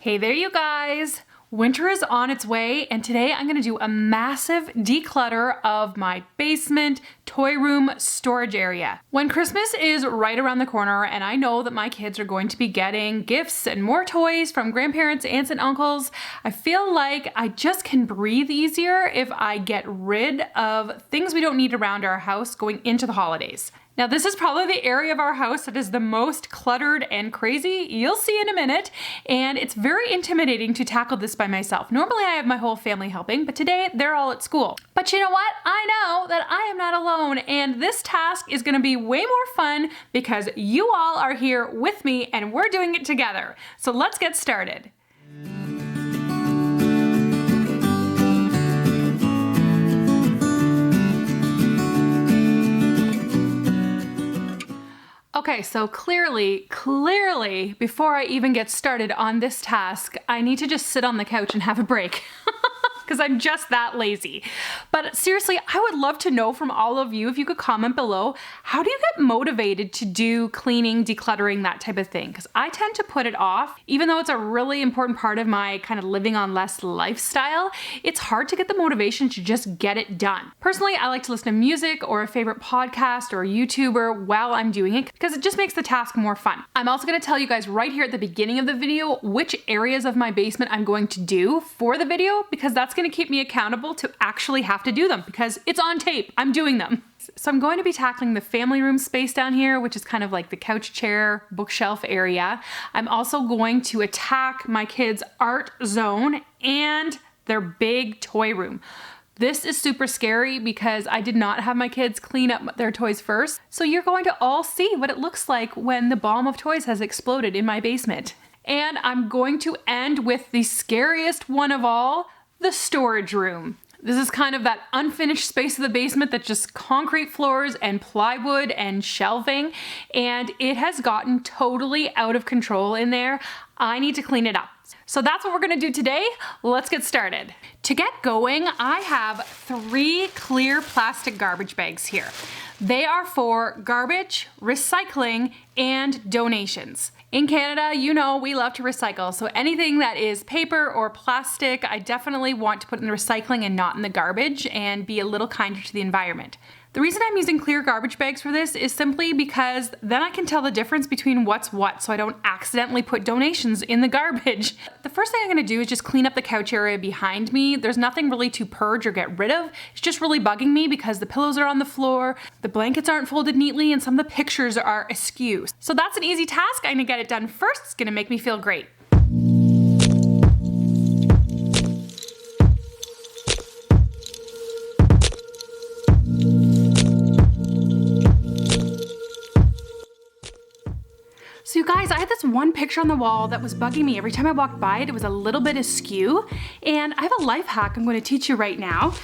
Hey there, you guys! Winter is on its way, and today I'm going to do a massive declutter of my basement, toy room, storage area. When Christmas is right around the corner, and I know that my kids are going to be getting gifts and more toys from grandparents, aunts, and uncles, I feel like I just can breathe easier if I get rid of things we don't need around our house going into the holidays. Now, this is probably the area of our house that is the most cluttered and crazy. You'll see in a minute. And it's very intimidating to tackle this by myself. Normally I have my whole family helping, but today they're all at school. But you know what? I know that I am not alone, and this task is gonna be way more fun because you all are here with me and we're doing it together. So let's get started. Okay, so clearly, before I even get started on this task, I need to just sit on the couch and have a break. Because I'm just that lazy. But seriously, I would love to know from all of you, if you could comment below, how do you get motivated to do cleaning, decluttering, that type of thing? Because I tend to put it off, even though it's a really important part of my kind of living on less lifestyle. It's hard to get the motivation to just get it done. Personally, I like to listen to music or a favorite podcast or a YouTuber while I'm doing it because it just makes the task more fun. I'm also going to tell you guys right here at the beginning of the video which areas of my basement I'm going to do for the video, because that's going to keep me accountable to actually have to do them because it's on tape. I'm doing them. So I'm going to be tackling the family room space down here, which is kind of like the couch, chair, bookshelf area. I'm also going to attack my kids' art zone and their big toy room. This is super scary because I did not have my kids clean up their toys first. So you're going to all see what it looks like when the bomb of toys has exploded in my basement. And I'm going to end with the scariest one of all, the storage room. This is kind of that unfinished space of the basement that's just concrete floors and plywood and shelving, and it has gotten totally out of control in there. I need to clean it up. So that's what we're gonna do today. Let's get started. To get going, I have 3 clear plastic garbage bags here. They are for garbage, recycling, and donations. In Canada, you know, we love to recycle, so anything that is paper or plastic, I definitely want to put in the recycling and not in the garbage and be a little kinder to the environment. The reason I'm using clear garbage bags for this is simply because then I can tell the difference between what's what, so I don't accidentally put donations in the garbage. The first thing I'm gonna do is just clean up the couch area behind me. There's nothing really to purge or get rid of. It's just really bugging me because the pillows are on the floor, the blankets aren't folded neatly, and some of the pictures are askew. So that's an easy task. I'm gonna get it done first. It's gonna make me feel great. So you guys, I had this one picture on the wall that was bugging me. Every time I walked by it, it was a little bit askew. And I have a life hack I'm going to teach you right now.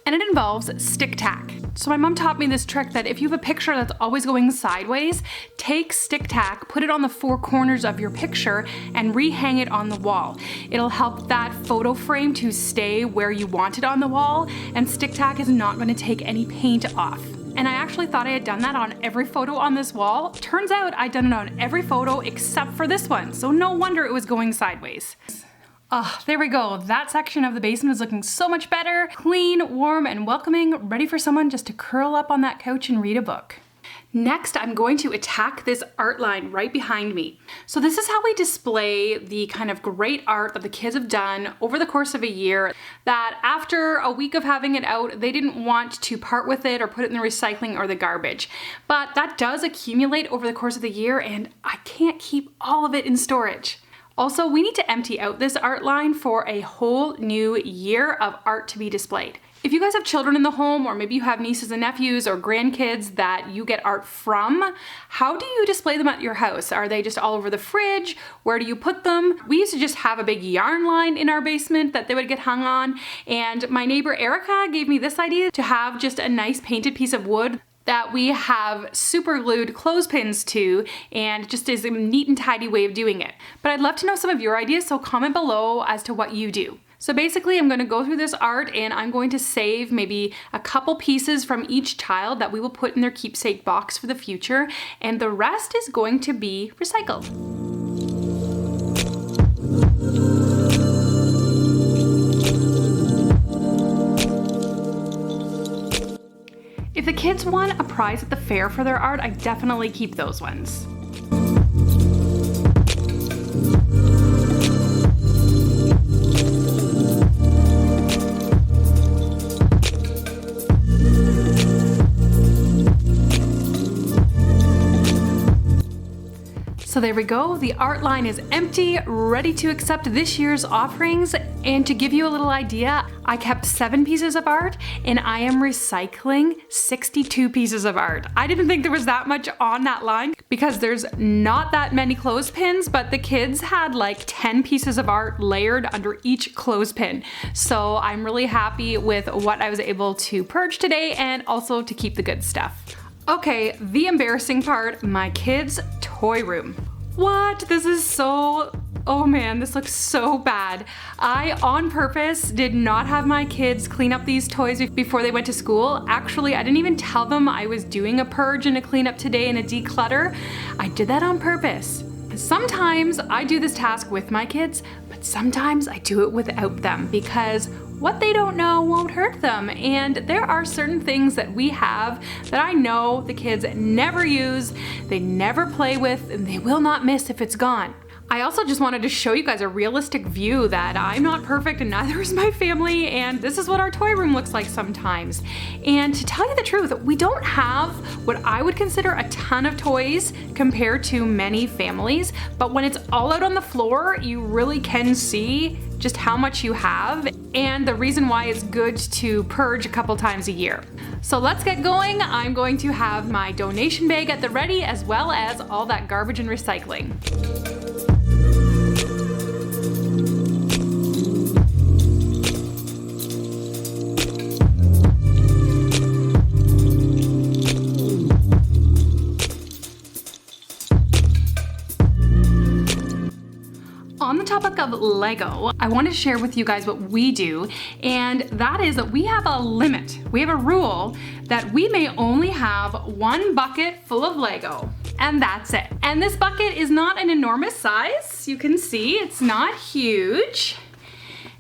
And it involves stick tack. So my mom taught me this trick that if you have a picture that's always going sideways, take stick tack, put it on the 4 corners of your picture, and rehang it on the wall. It'll help that photo frame to stay where you want it on the wall, and stick tack is not going to take any paint off. And I actually thought I had done that on every photo on this wall. Turns out I'd done it on every photo except for this one, so no wonder it was going sideways. Oh, there we go. That section of the basement is looking so much better. Clean, warm, and welcoming, ready for someone just to curl up on that couch and read a book. Next, I'm going to attack this art line right behind me. So this is how we display the kind of great art that the kids have done over the course of a year, that after a week of having it out, they didn't want to part with it or put it in the recycling or the garbage. But that does accumulate over the course of the year, and I can't keep all of it in storage. Also, we need to empty out this art line for a whole new year of art to be displayed. If you guys have children in the home, or maybe you have nieces and nephews or grandkids that you get art from, how do you display them at your house? Are they just all over the fridge? Where do you put them? We used to just have a big yarn line in our basement that they would get hung on, and my neighbor Erica gave me this idea to have just a nice painted piece of wood that we have super glued clothespins to, and just is a neat and tidy way of doing it. But I'd love to know some of your ideas, so comment below as to what you do. So basically I'm going to go through this art and I'm going to save maybe a couple pieces from each child that we will put in their keepsake box for the future, and the rest is going to be recycled. won a prize at the fair for their art, I definitely keep those ones. So there we go, the art line is empty, ready to accept this year's offerings. And to give you a little idea, I kept 7 pieces of art and I am recycling 62 pieces of art. I didn't think there was that much on that line because there's not that many clothespins, but the kids had like 10 pieces of art layered under each clothespin. So I'm really happy with what I was able to purge today and also to keep the good stuff. Okay, the embarrassing part, my kids' toy room. What? This is so, oh man, this looks so bad. I, on purpose, did not have my kids clean up these toys before they went to school. Actually, I didn't even tell them I was doing a purge and a cleanup today and a declutter. I did that on purpose. Sometimes I do this task with my kids, but sometimes I do it without them because what they don't know won't hurt them. And there are certain things that we have that I know the kids never use, they never play with, and they will not miss if it's gone. I also just wanted to show you guys a realistic view that I'm not perfect and neither is my family, and this is what our toy room looks like sometimes. And to tell you the truth, we don't have what I would consider a ton of toys compared to many families, but when it's all out on the floor, you really can see just how much you have and the reason why it's good to purge a couple times a year. So let's get going. I'm going to have my donation bag at the ready as well as all that garbage and recycling. On the topic of Lego, I want to share with you guys what we do, and that is that we have a limit. We have a rule that we may only have 1 bucket full of Lego, and that's it. And this bucket is not an enormous size. You can see it's not huge.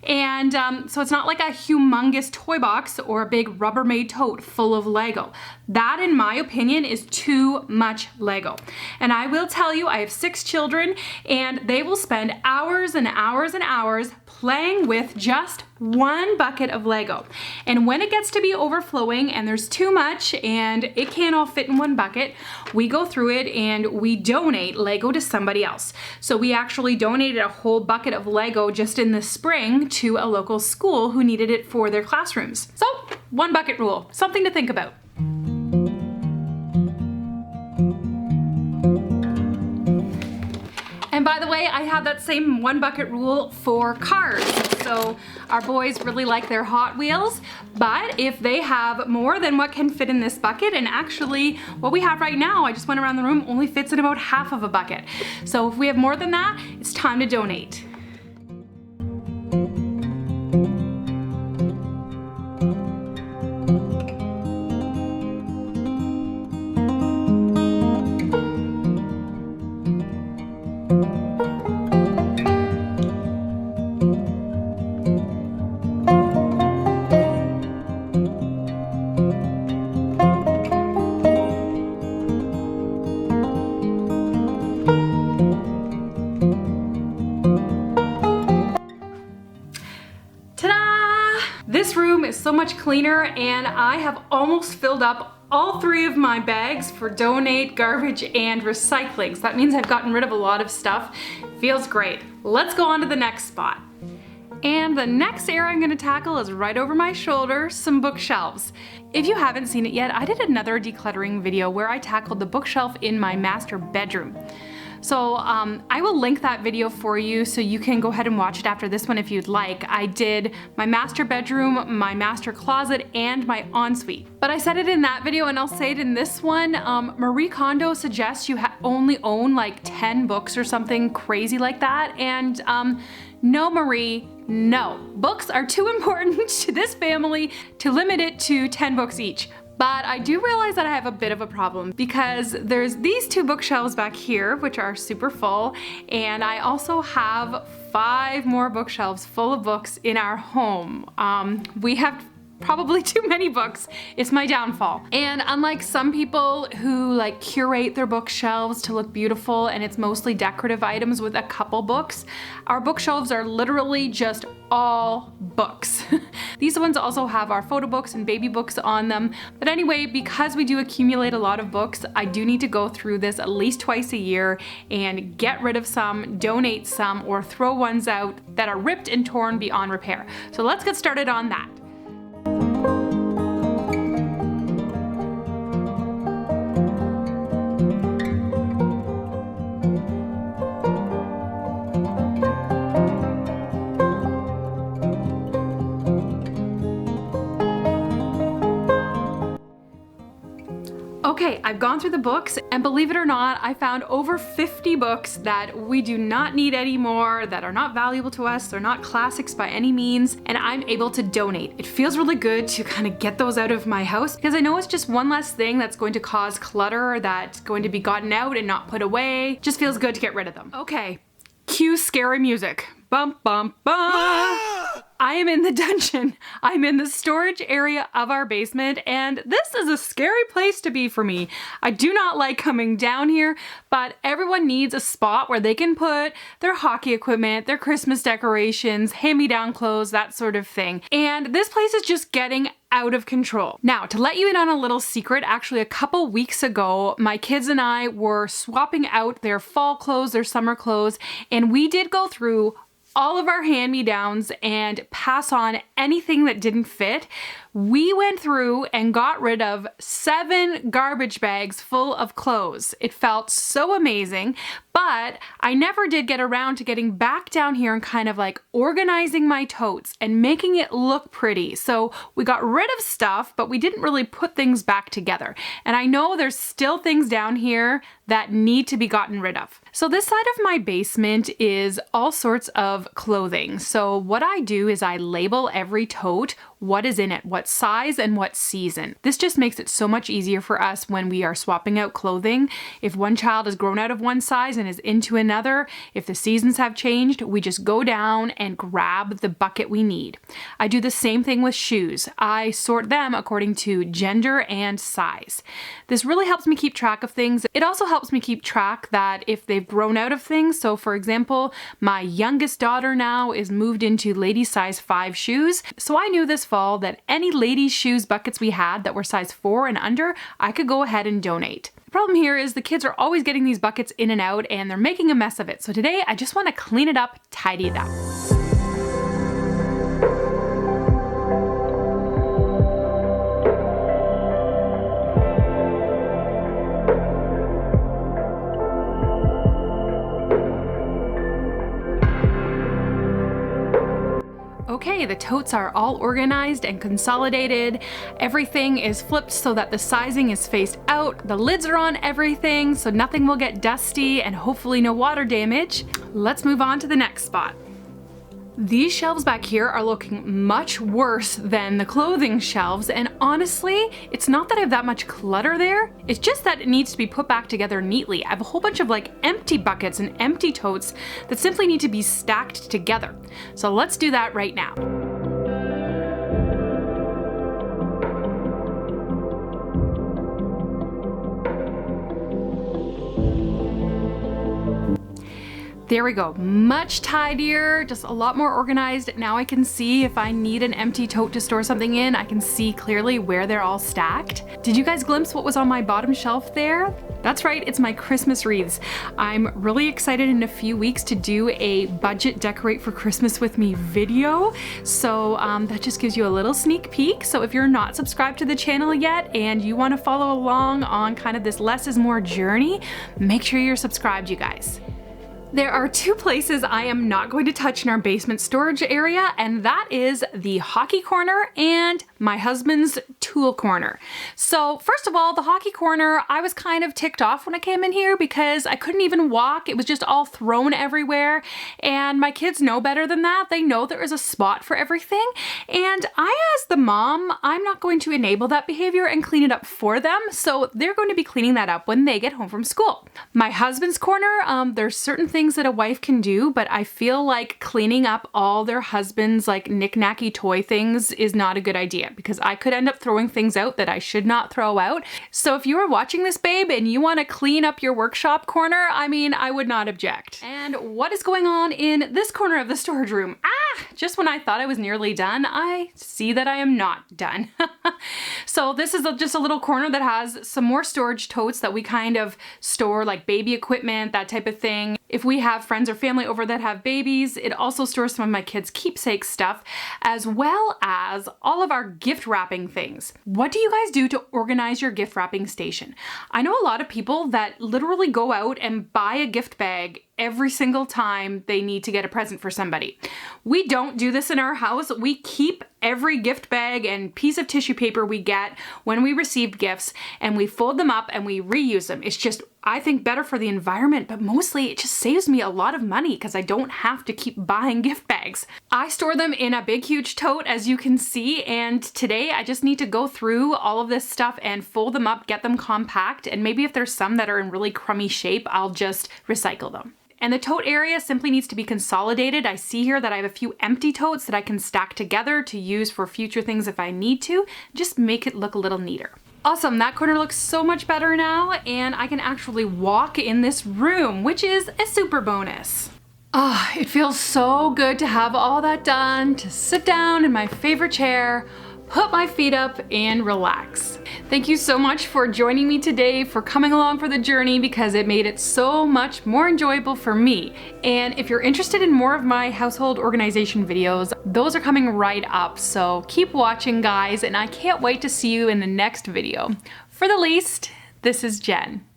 And so it's not like a humongous toy box or a big Rubbermaid tote full of Lego. That, in my opinion, is too much Lego. And I will tell you, I have 6 children and they will spend hours and hours and hours playing with just 1 bucket of Lego. And when it gets to be overflowing and there's too much and it can't all fit in 1 bucket, we go through it and we donate Lego to somebody else. So we actually donated a whole bucket of Lego just in the spring to a local school who needed it for their classrooms. So 1 bucket rule, something to think about. And by the way, I have that same 1 bucket rule for cars. So our boys really like their Hot Wheels, but if they have more than what can fit in this bucket, and actually what we have right now, I just went around the room, only fits in about half of a bucket. So if we have more than that, it's time to donate. This room is so much cleaner and I have almost filled up all 3 of my bags for donate, garbage, and recycling. So that means I've gotten rid of a lot of stuff. Feels great. Let's go on to the next spot. And the next area I'm gonna tackle is right over my shoulder, some bookshelves. If you haven't seen it yet, I did another decluttering video where I tackled the bookshelf in my master bedroom. So I will link that video for you so you can go ahead and watch it after this one if you'd like. I did my master bedroom, my master closet, and my ensuite. But I said it in that video and I'll say it in this one. Marie Kondo suggests you only own like 10 books or something crazy like that. And no, Marie, no. Books are too important to this family to limit it to 10 books each. But I do realize that I have a bit of a problem because there's these 2 bookshelves back here, which are super full, and I also have 5 more bookshelves full of books in our home. We have probably too many books is my downfall. And unlike some people who like curate their bookshelves to look beautiful and it's mostly decorative items with a couple books, our bookshelves are literally just all books. These ones also have our photo books and baby books on them. But anyway, because we do accumulate a lot of books, I do need to go through this at least twice a year and get rid of some, donate some, or throw ones out that are ripped and torn beyond repair. So let's get started on that. Okay, I've gone through the books, and believe it or not, I found over 50 books that we do not need anymore, that are not valuable to us, they're not classics by any means, and I'm able to donate. It feels really good to kind of get those out of my house, because I know it's just one less thing that's going to cause clutter, that's going to be gotten out and not put away. Just feels good to get rid of them. Okay, cue scary music. Bum, bum, bum. I am in the dungeon. I'm in the storage area of our basement, and this is a scary place to be for me. I do not like coming down here, but everyone needs a spot where they can put their hockey equipment, their Christmas decorations, hand-me-down clothes, that sort of thing. And this place is just getting out of control. Now, to let you in on a little secret, actually a couple weeks ago, my kids and I were swapping out their fall clothes, their summer clothes, and we did go through all of our hand-me-downs and pass on anything that didn't fit. We went through and got rid of 7 garbage bags full of clothes. It felt so amazing, but I never did get around to getting back down here and kind of like organizing my totes and making it look pretty. So we got rid of stuff, but we didn't really put things back together. And I know there's still things down here that need to be gotten rid of. So this side of my basement is all sorts of clothing. So what I do is I label every tote what is in it, what size and what season. This just makes it so much easier for us when we are swapping out clothing. If one child has grown out of one size and is into another, if the seasons have changed, we just go down and grab the bucket we need. I do the same thing with shoes. I sort them according to gender and size. This really helps me keep track of things. It also helps me keep track that if they've grown out of things, so for example, my youngest daughter now is moved into lady size 5 shoes. So I knew this fall that any ladies shoes buckets we had that were size 4 and under, I could go ahead and donate. The problem here is the kids are always getting these buckets in and out and they're making a mess of it. So today I just want to clean it up, tidy it up. Okay, the totes are all organized and consolidated. Everything is flipped so that the sizing is faced out. The lids are on everything so nothing will get dusty and hopefully no water damage. Let's move on to the next spot. These shelves back here are looking much worse than the clothing shelves, and honestly, it's not that I have that much clutter there, it's just that it needs to be put back together neatly. I have a whole bunch of like empty buckets and empty totes that simply need to be stacked together. So let's do that right now. There we go, much tidier, just a lot more organized. Now I can see if I need an empty tote to store something in, I can see clearly where they're all stacked. Did you guys glimpse what was on my bottom shelf there? That's right, it's my Christmas wreaths. I'm really excited in a few weeks to do a budget decorate for Christmas with me video. So that just gives you a little sneak peek. So if you're not subscribed to the channel yet and you want to follow along on kind of this less is more journey, make sure you're subscribed, you guys. There are 2 places I am not going to touch in our basement storage area, and that is the hockey corner and my husband's tool corner. So first of all, the hockey corner, I was kind of ticked off when I came in here because I couldn't even walk. It was just all thrown everywhere, and my kids know better than that. They know there is a spot for everything, and I, as the mom, I'm not going to enable that behavior and clean it up for them, so they're going to be cleaning that up when they get home from school. My husband's corner, there's certain things that a wife can do, but I feel like cleaning up all their husband's like knick-knacky toy things is not a good idea. it because I could end up throwing things out that I should not throw out. So if you are watching this, babe, and you want to clean up your workshop corner, I mean, I would not object. And what is going on in this corner of the storage room? Just when I thought I was nearly done, I see that I am not done. So this is just a little corner that has some more storage totes that we kind of store like baby equipment, that type of thing. If we have friends or family over that have babies, it also stores some of my kids' keepsake stuff, as well as all of our gift wrapping things. What do you guys do to organize your gift wrapping station? I know a lot of people that literally go out and buy a gift bag every single time they need to get a present for somebody. We don't do this in our house. We keep every gift bag and piece of tissue paper we get when we receive gifts, and we fold them up and we reuse them. It's just, I think, better for the environment, but mostly it just saves me a lot of money because I don't have to keep buying gift bags. I store them in a big, huge tote, as you can see, and today I just need to go through all of this stuff and fold them up, get them compact, and maybe if there's some that are in really crummy shape, I'll just recycle them. And the tote area simply needs to be consolidated. I see here that I have a few empty totes that I can stack together to use for future things if I need to, just make it look a little neater. Awesome, that corner looks so much better now, and I can actually walk in this room, which is a super bonus. It feels so good to have all that done, to sit down in my favorite chair, put my feet up, and relax. Thank you so much for joining me today, for coming along for the journey, because it made it so much more enjoyable for me. And if you're interested in more of my household organization videos, those are coming right up. So keep watching, guys, and I can't wait to see you in the next video. For the least, this is Jen.